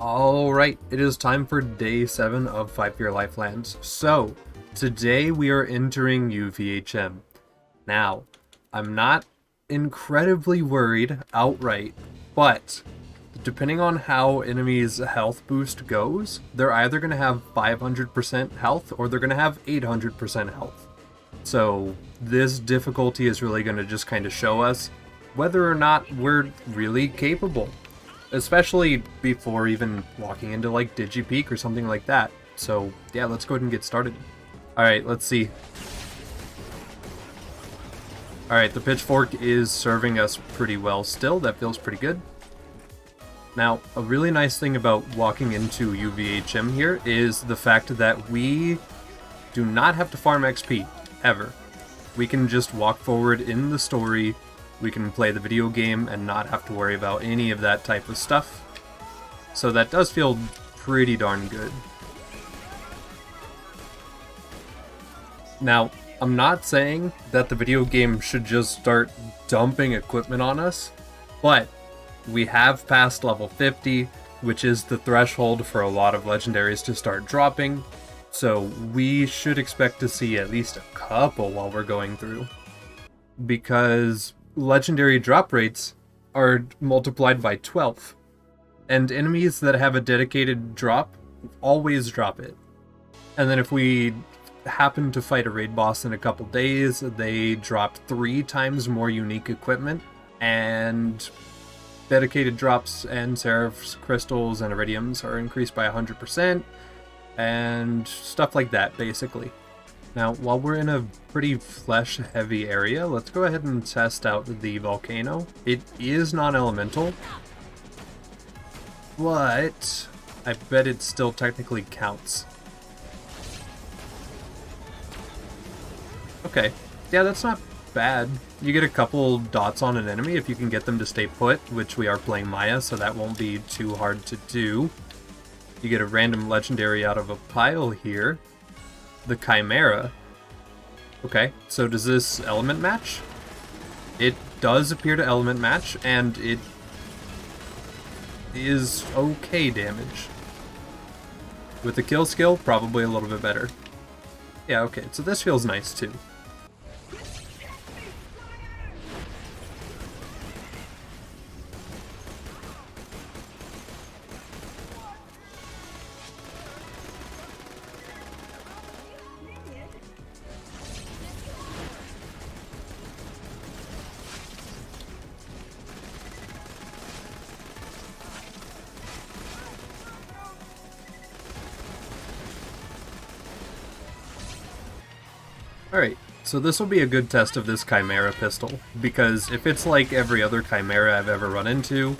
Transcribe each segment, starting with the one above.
Alright, it is time for day 7 of FFYLands. So, today we are entering UVHM. Now, I'm not incredibly worried outright, but depending on how enemies' health boost goes, they're either going to have 500% health or they're going to have 800% health. So, this difficulty is really going to just kind of show us whether or not we're really capable. Especially before even walking into like DigiPeak or something like that. So yeah, let's go ahead and get started. Alright, let's see. Alright, the pitchfork is serving us pretty well still. That feels pretty good. Now, a really nice thing about walking into UVHM here is the fact that we do not have to farm XP, ever. We can just walk forward in the story. We can play the video game and not have to worry about any of that type of stuff. So that does feel pretty darn good. Now, I'm not saying that the video game should just start dumping equipment on us, but we have passed level 50, which is the threshold for a lot of legendaries to start dropping, so we should expect to see at least a couple while we're going through. Because legendary drop rates are multiplied by 12, and enemies that have a dedicated drop always drop it. And then if we happen to fight a raid boss in a couple days, they drop 3 times more unique equipment, and dedicated drops and Seraph's crystals and iridiums are increased by 100%, and stuff like that, basically. Now, while we're in a pretty flesh-heavy area, let's go ahead and test out the Volcano. It is non-elemental, but I bet it still technically counts. Okay, yeah, that's not bad. You get a couple dots on an enemy if you can get them to stay put, which we are playing Maya, so that won't be too hard to do. You get a random legendary out of a pile here. The Chimera. Okay, so does this element match? It does appear to element match, and it is okay damage. With the kill skill, probably a little bit better. Yeah, okay, so this feels nice too. Alright, so this will be a good test of this Chimera pistol, because if it's like every other Chimera I've ever run into,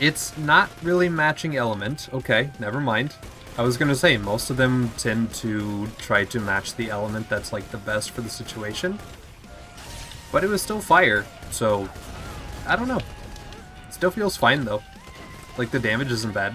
it's not really matching element. Okay, never mind. I was gonna say, most of them tend to try to match the element that's like the best for the situation, but it was still fire, so I don't know. It still feels fine though. Like, the damage isn't bad.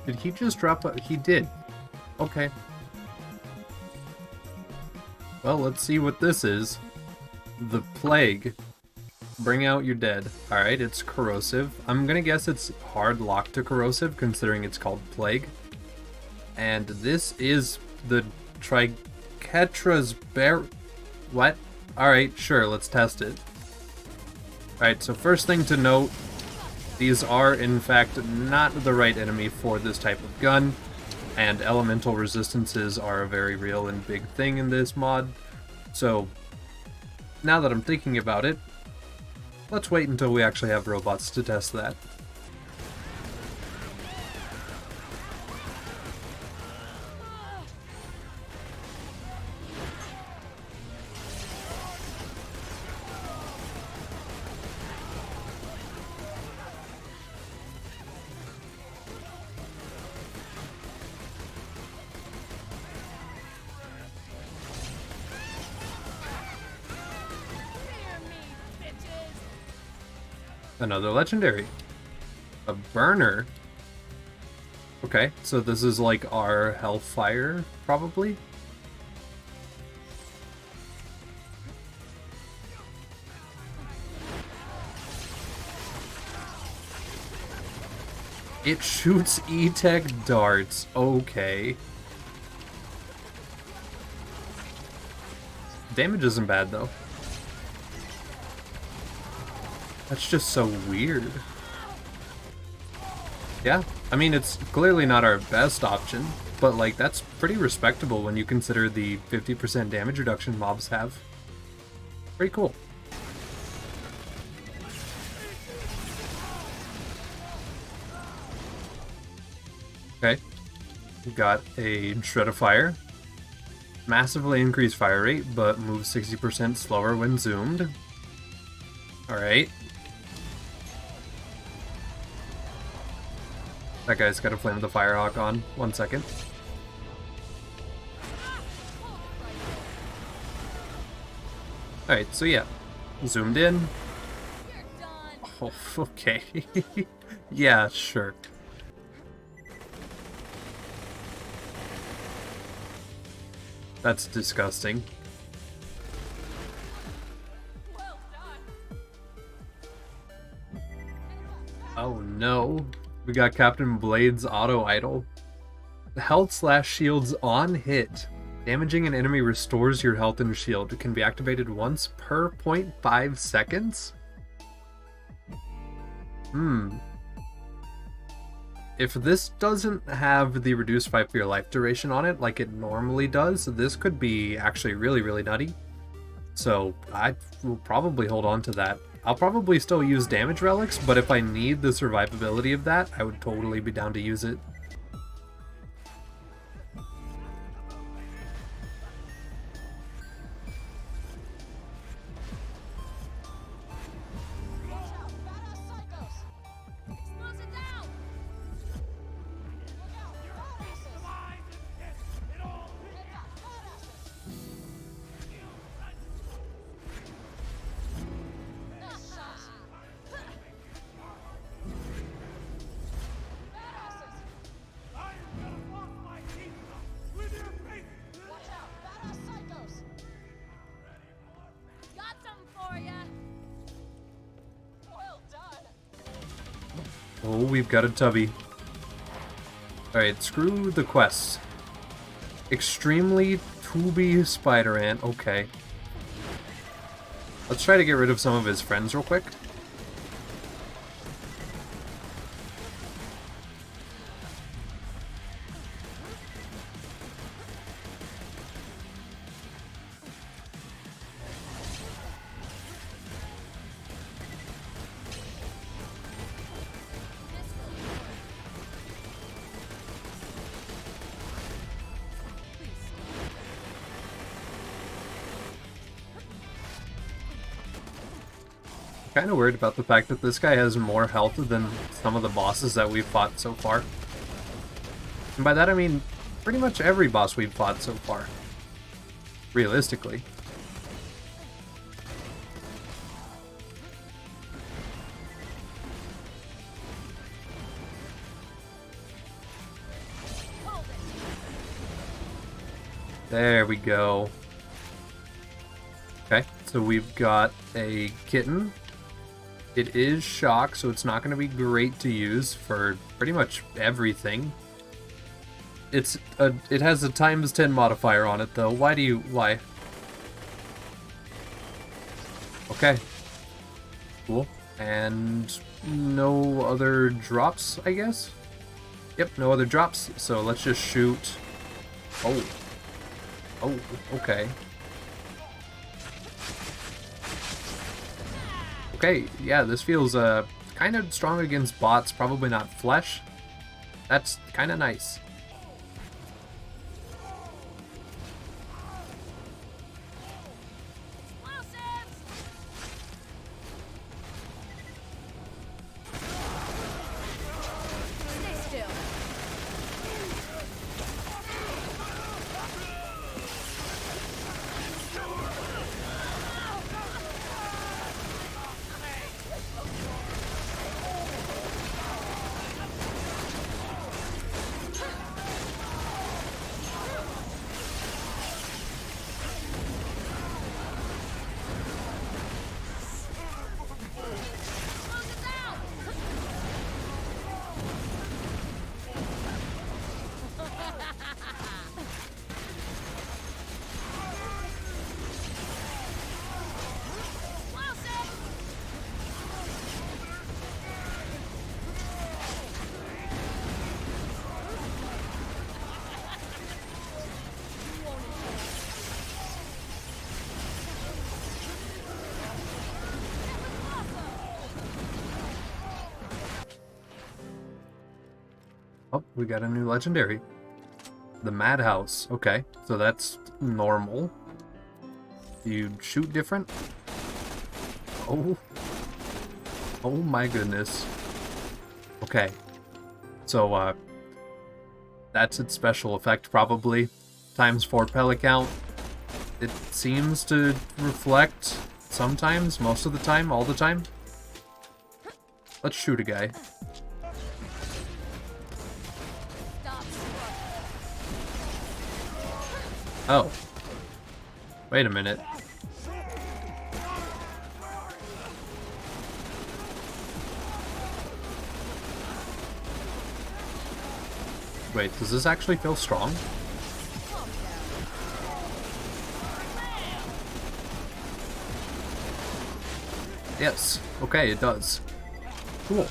Did he just drop a... He did. Okay. Well, let's see what this is. The Plague. Bring out your dead. Alright, it's corrosive. I'm gonna guess it's hard locked to corrosive, considering it's called Plague. And this is the Triquetra's bear... What? Alright, sure, let's test it. Alright, so first thing to note, these are, in fact, not the right enemy for this type of gun, and elemental resistances are a very real and big thing in this mod. So, now that I'm thinking about it, let's wait until we actually have robots to test that. Another legendary. A burner. Okay, so this is like our Hellfire, probably? It shoots E-Tech darts. Okay. Damage isn't bad, though. That's just so weird. Yeah, I mean, it's clearly not our best option, but, like, that's pretty respectable when you consider the 50% damage reduction mobs have. Pretty cool. Okay. We got a Shred of Fire. Massively increased fire rate, but moves 60% slower when zoomed. Alright. That guy's got a Flame of the Firehawk on. 1 second. Alright, so yeah. Zoomed in. Oh, okay. Yeah, sure. That's disgusting. Oh no. We got Captain Blade's auto idol. Health slash shields on hit. Damaging an enemy restores your health and shield. It can be activated once per 0.5 seconds. If this doesn't have the reduced fight for your life duration on it like it normally does, this could be actually really, really nutty. So I will probably hold on to that. I'll probably still use damage relics, but if I need the survivability of that, I would totally be down to use it. Oh, we've got a tubby. Alright, screw the quest. Extremely tubby spider ant. Okay. Let's try to get rid of some of his friends real quick. Kind of worried about the fact that this guy has more health than some of the bosses that we've fought so far. And by that I mean pretty much every boss we've fought so far. Realistically. There we go. Okay, so we've got a Kitten. It is shock, so it's not going to be great to use for pretty much everything. It has a ×10 modifier on it, though. Why? Okay. Cool. And no other drops, I guess? Yep, no other drops, so let's just shoot. Oh. Oh, okay. Okay, yeah, this feels kind of strong against bots, probably not flesh. That's kind of nice. Oh, we got a new legendary. The Madhouse. Okay, so that's normal. You shoot different? Oh. Oh my goodness. Okay. So, that's its special effect, probably. ×4 pellet count. It seems to reflect sometimes, most of the time, all the time. Let's shoot a guy. Oh. Wait a minute. Wait, does this actually feel strong? Yes. Okay, it does. Cool.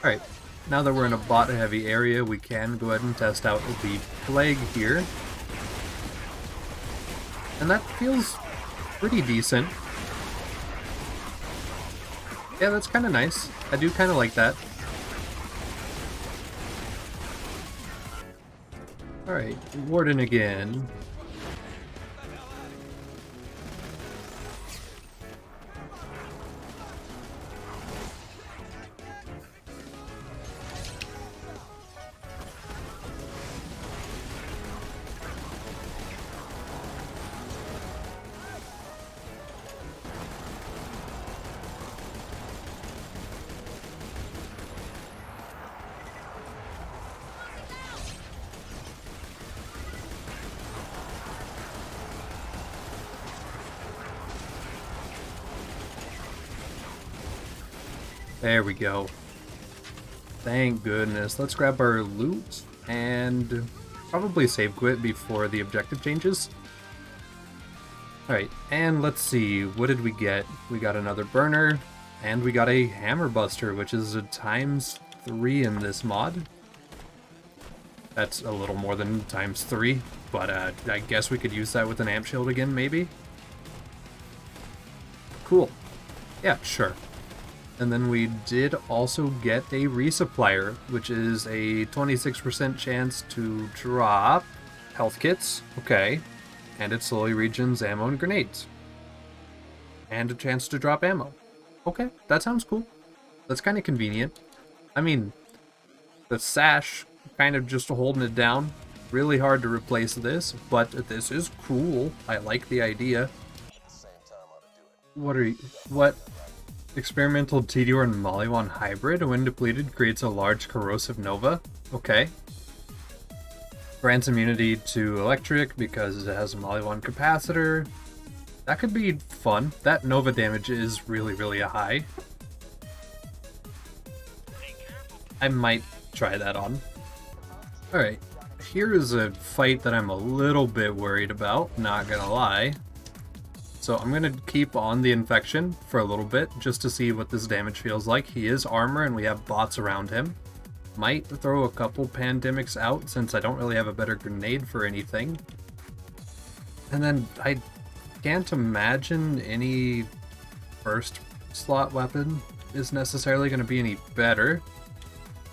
Alright, now that we're in a bot-heavy area, we can go ahead and test out the Plague here. And that feels pretty decent. Yeah, that's kind of nice. I do kind of like that. Alright, Warden again. There we go. Thank goodness. Let's grab our loot and probably save quit before the objective changes. Alright, and let's see. What did we get? We got another burner, and we got a hammer buster, which is a ×3 in this mod. That's a little more than ×3, but I guess we could use that with an amp shield again, maybe? Cool. Yeah, sure. And then we did also get a resupplier, which is a 26% chance to drop health kits. Okay. And it slowly regens ammo and grenades. And a chance to drop ammo. Okay, that sounds cool. That's kind of convenient. I mean, the sash kind of just holding it down. Really hard to replace this, but this is cool. I like the idea. What? Experimental Tedior and Maliwan hybrid, when depleted, creates a large corrosive nova. Okay. Grants immunity to electric because it has a Maliwan capacitor. That could be fun. That nova damage is really high. I might try that on. Alright, here is a fight that I'm a little bit worried about, not gonna lie. So I'm going to keep on the infection for a little bit, just to see what this damage feels like. He is armor, and we have bots around him. Might throw a couple pandemics out since I don't really have a better grenade for anything. And then I can't imagine any first slot weapon is necessarily going to be any better.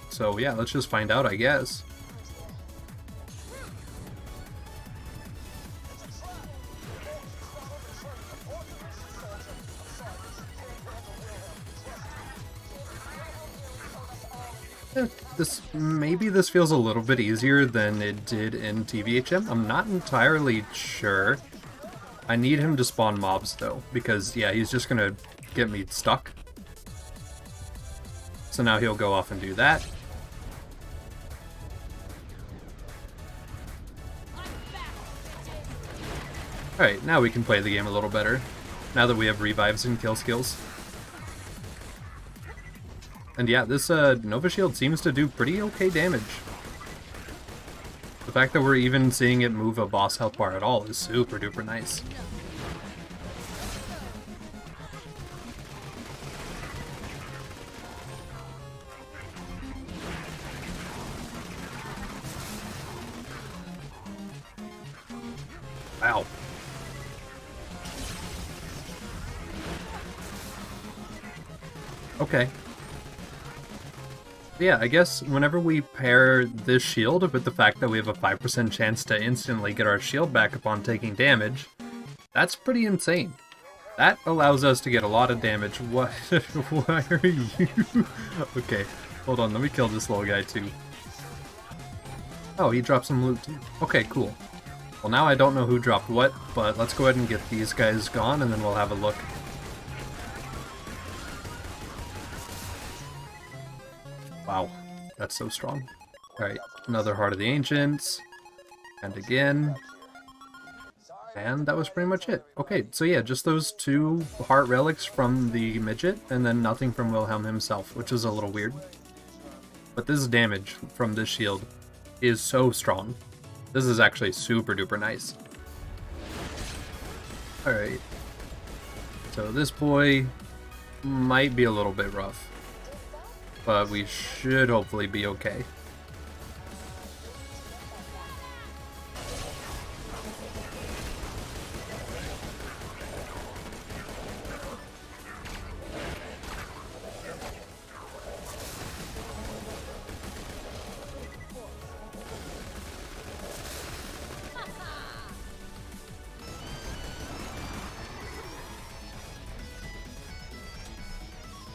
So yeah, let's just find out, I guess. Maybe this feels a little bit easier than it did in TVHM. I'm not entirely sure. I need him to spawn mobs though, because yeah, he's just gonna get me stuck. So now he'll go off and do that. Alright, now we can play the game a little better, now that we have revives and kill skills. And yeah, this Nova Shield seems to do pretty okay damage. The fact that we're even seeing it move a boss health bar at all is super duper nice. Wow. Okay. Yeah, I guess whenever we pair this shield with the fact that we have a 5% chance to instantly get our shield back upon taking damage, that's pretty insane. That allows us to get a lot of damage. What? Why are you? Okay, hold on, let me kill this little guy too. Oh, he dropped some loot too. Okay, cool. Well, now I don't know who dropped what, but let's go ahead and get these guys gone and then we'll have a look. Wow, that's so strong. Alright, another Heart of the Ancients. And again. And that was pretty much it. Okay, so yeah, just those two heart relics from the midget, and then nothing from Wilhelm himself, which is a little weird. But this damage from this shield is so strong. This is actually super duper nice. Alright. So this boy might be a little bit rough, but we should hopefully be okay.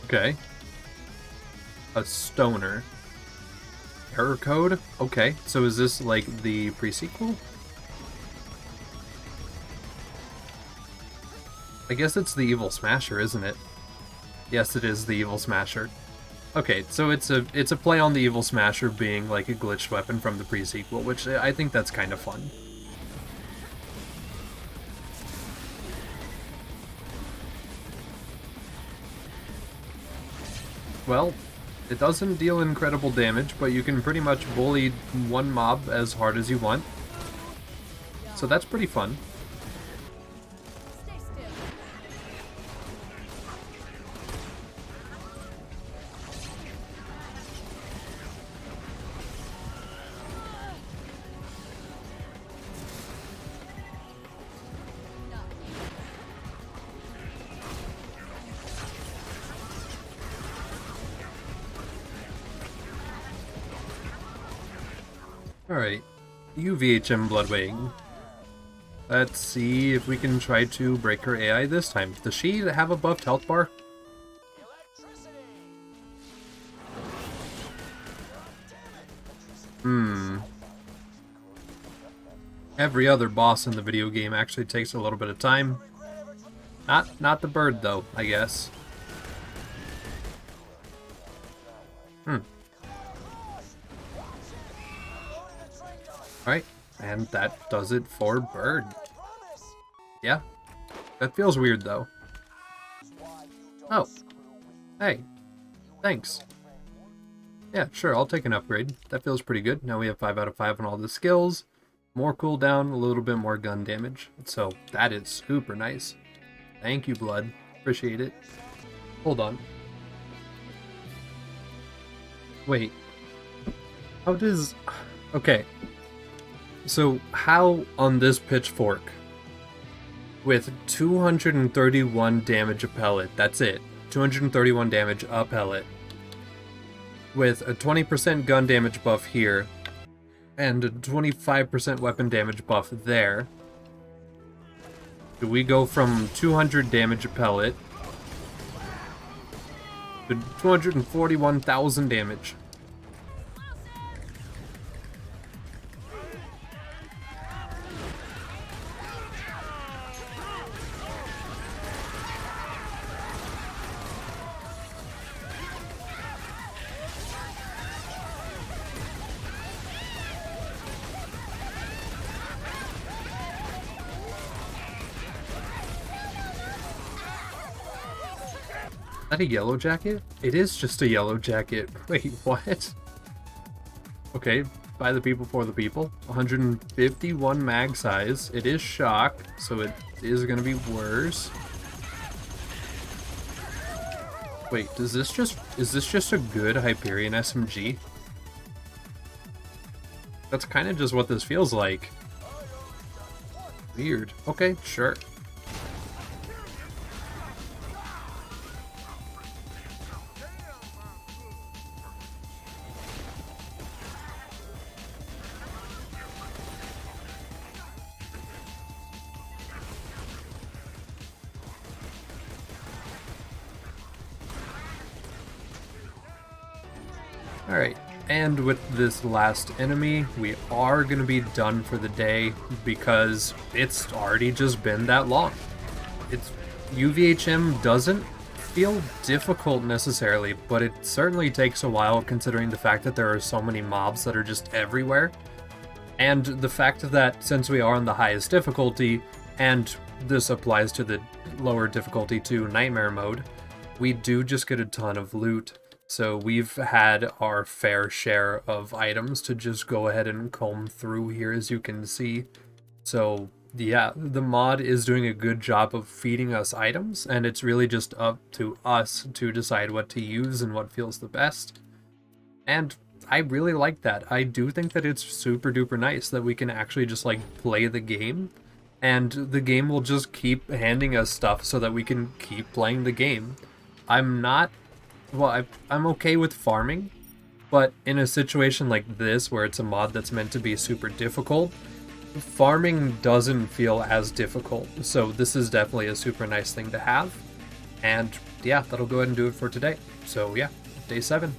Okay. A stoner. Error code? Okay, so is this like the pre-sequel? I guess it's the Evil Smasher, isn't it? Yes, it is the Evil Smasher. Okay, so it's a play on the Evil Smasher being like a glitched weapon from the pre-sequel, which I think that's kind of fun. Well, it doesn't deal incredible damage, but you can pretty much bully one mob as hard as you want. So that's pretty fun. Alright, UVHM Bloodwing. Let's see if we can try to break her AI this time. Does she have a buffed health bar? Every other boss in the video game actually takes a little bit of time. Not the bird though, I guess. Alright, and that does it for bird. Yeah, that feels weird though. Oh, hey, thanks. Yeah, sure, I'll take an upgrade. That feels pretty good. Now we have 5 out of 5 on all the skills. More cooldown, a little bit more gun damage. So that is super nice. Thank you, Blood. Appreciate it. Hold on. Wait, How does... Okay. So, how on this pitchfork, with 231 damage a pellet, that's it, 231 damage a pellet, with a 20% gun damage buff here, and a 25% weapon damage buff there, do we go from 200 damage a pellet to 241,000 damage? Is that a yellow jacket? It is just a yellow jacket. Wait, what? Okay, by the people for the people. 151 mag size. It is shock, so it is gonna be worse. Wait, is this just a good Hyperion SMG? That's kind of just what this feels like. Weird. Okay, sure. Alright, and with this last enemy, we are going to be done for the day because it's already just been that long. UVHM doesn't feel difficult necessarily, but it certainly takes a while considering the fact that there are so many mobs that are just everywhere. And the fact that since we are on the highest difficulty, and this applies to the lower difficulty to Nightmare mode, we do just get a ton of loot. So we've had our fair share of items to just go ahead and comb through here, as you can see. So yeah, the mod is doing a good job of feeding us items, and it's really just up to us to decide what to use and what feels the best. And I really like that. I do think that it's super duper nice that we can actually just like play the game, and the game will just keep handing us stuff so that we can keep playing the game. I'm okay with farming, but in a situation like this where it's a mod that's meant to be super difficult, farming doesn't feel as difficult. So this is definitely a super nice thing to have. And yeah, that'll go ahead and do it for today. So yeah, day 7.